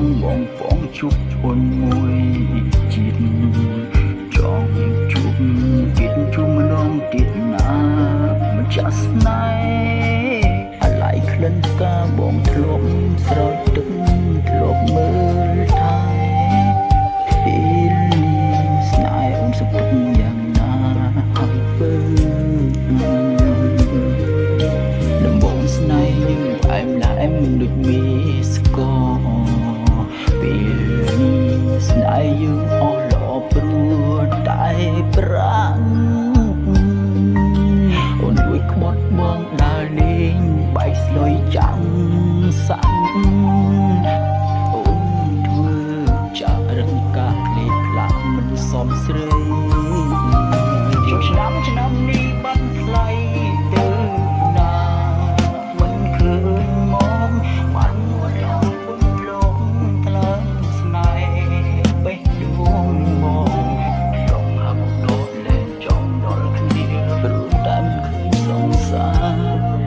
ងបងបងជួបអូនមួយជាតិចង់ជួបទៀតជួបម្ដងទៀតណាមិនចាស់ស្នេហ៍អាឡ័យក្លិនផ្កាបងធ្លាប់ស្រោចទឹកធ្លាប់មើលថែពេលនេះស្នេហ៍អូនសុខទុក្ខយ៉ាងណាហើយបើដំបងស្នេហ៍យើងផ្អែមណាស់អែមដូចមីស្ករពេលនេះស្នេហ៍យើងអស់ល្អព្រោះតែប្រាំងអូនជួយក្បត់បងដើរលេងបែកស្លុយចាំសាំងអូនធ្វើចាក់រឹងកាក្លេកខ្លាមិនសមស្រីឆ្នាំនេះបាត់ថ្លៃទៅណាមិនឃើញមកបានមួយអងពុំលងថ្លើមស្នេហ៍បេះដូងមកចង់ហាក់ដោតលែងចង់ដល់គ្នាព្រោះតែមិនឃើញសងសារ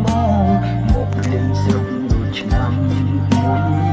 មកលេងស្រុកដូចឆ្នាំមុន